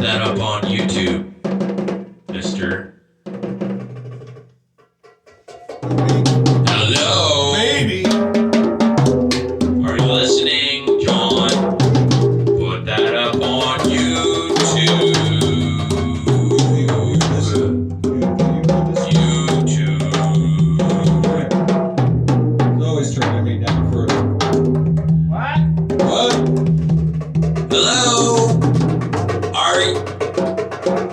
that up on YouTube, mister. Hello? Maybe. Are you listening, John? Put that up on YouTube. It's always turning me down further. What? Hello? Ari?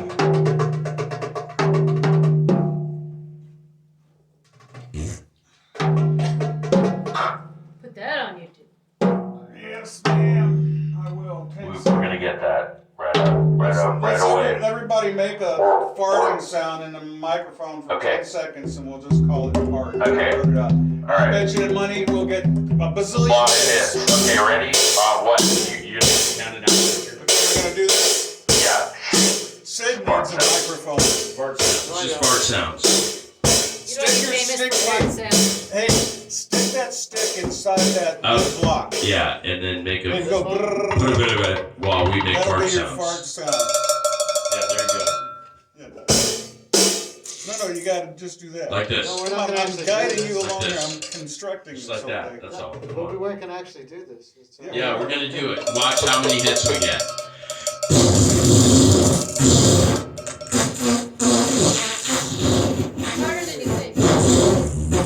Put that on YouTube. Yes, ma'am. I will. We're gonna get that right away. Everybody make a farting sound in the microphone for Okay. 10 seconds and we'll just call it a fart. Okay. Put it out. All right. I bet you the money we'll get a bazillion. Lot of hits. Okay, ready? What? You just count it out. Okay, we're gonna do this. Yeah. Sid Fart needs a sound. microphone. Fart sound. It's just fart sounds. You know you're famous for fart sounds. Hey, stick that stick inside that block. Yeah, and then make And a go brrrr. while we make That'll fart be your sounds. fart sound. Yeah, there you go. Yeah. No, you gotta just do that. Like this. No, we're Come not on, gonna I'm actually guiding do you this. along Like here. this. I'm constructing Just like something. that. That's all. But we can actually do this. Yeah, we're gonna do it. Watch how many hits we get. Harder than you think.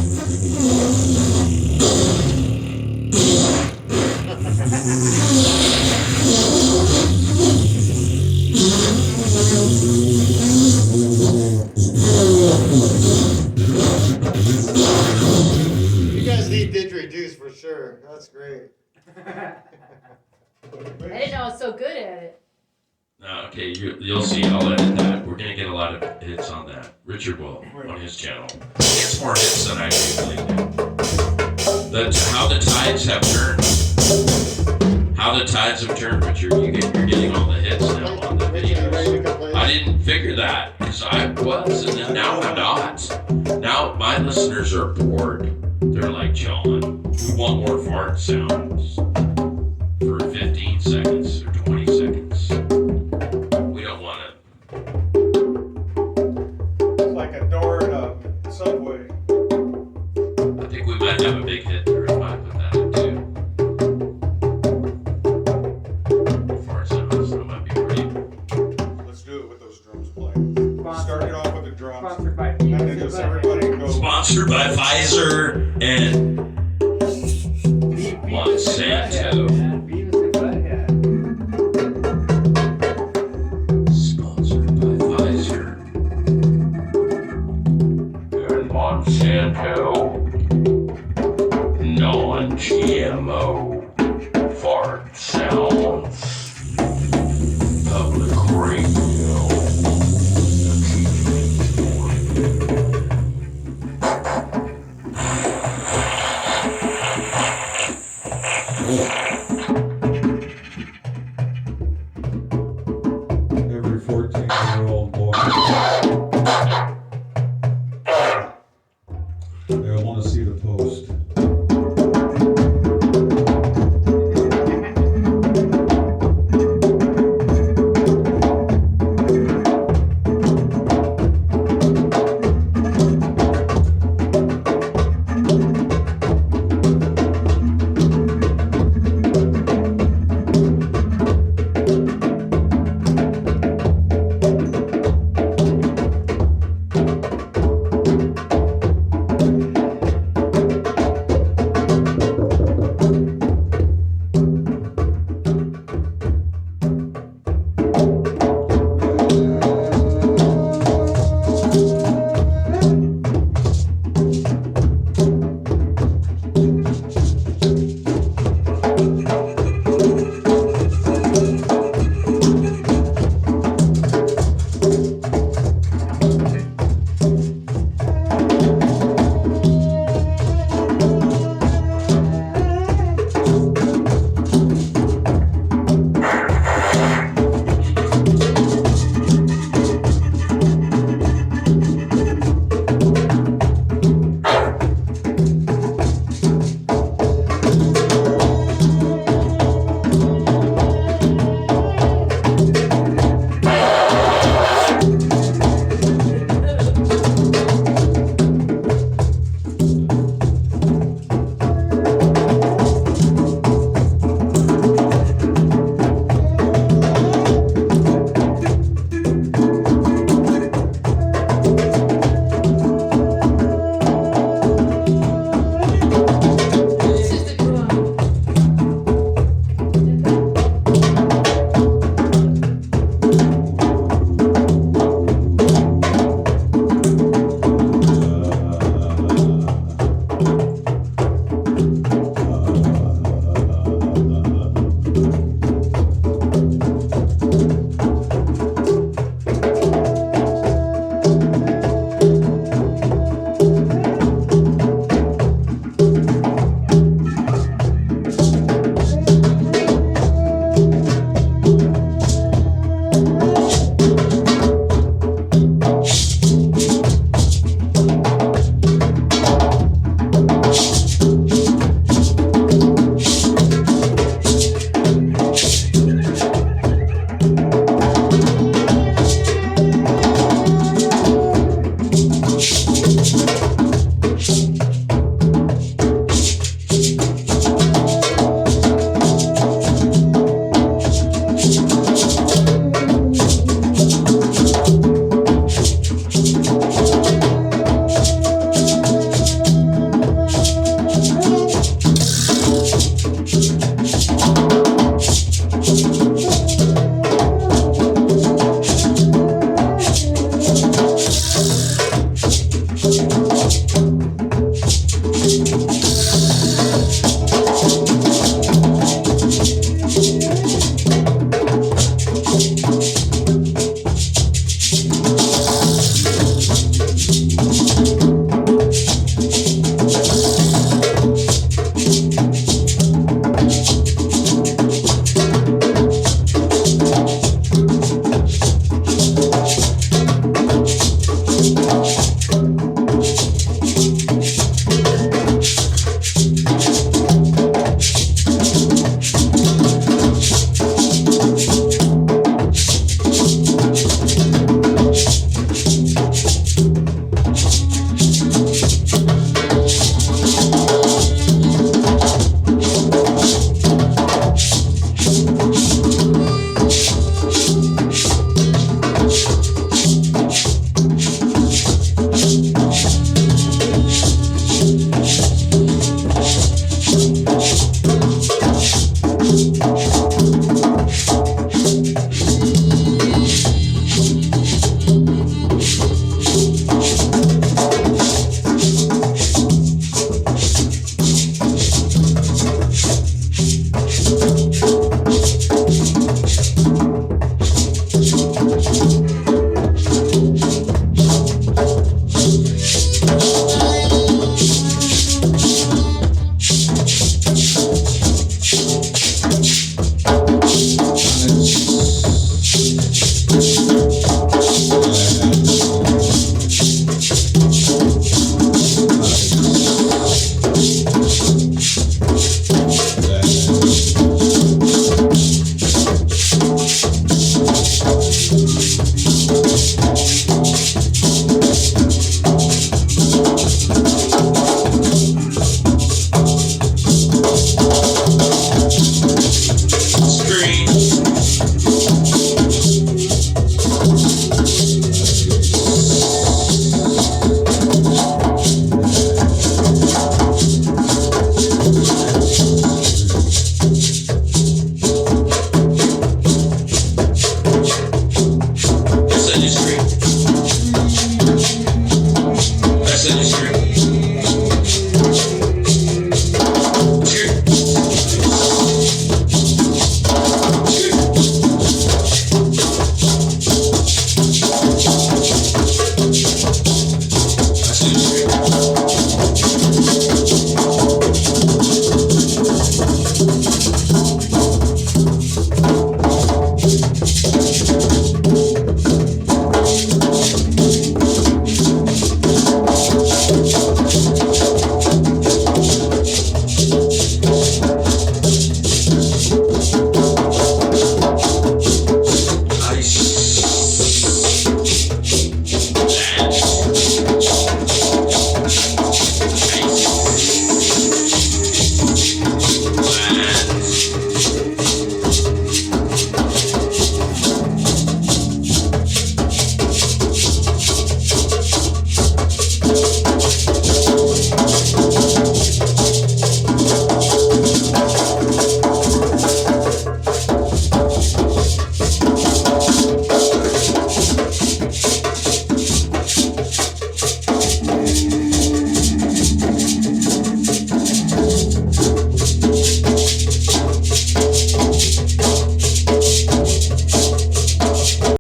You guys need didgeridoos for sure. That's great. I didn't know I was so good at it. Okay, you'll see. I'll edit that. We're gonna get a lot of hits on that. Richard will on his channel. He gets more hits than I do lately. That's how the tides have turned. How the tides have turned, Richard. You're getting all the hits now on the videos. I didn't figure that because I was, and then now I'm not. Now my listeners are bored. They're like, John, we want more fart sounds for 15 seconds or 20 seconds. We don't want to. It's like a door in a subway. I think we might have a big hit there if I put that in too. Fart sounds, that might be pretty. Let's do it with those drums playing. Start it off with the drums. Sponsored by And then just everybody go. Sponsored by Pfizer and Monsanto. Sponsored by Pfizer and Monsanto. Non-GMO fart sounds. Public radio. Every 14-year-old boy.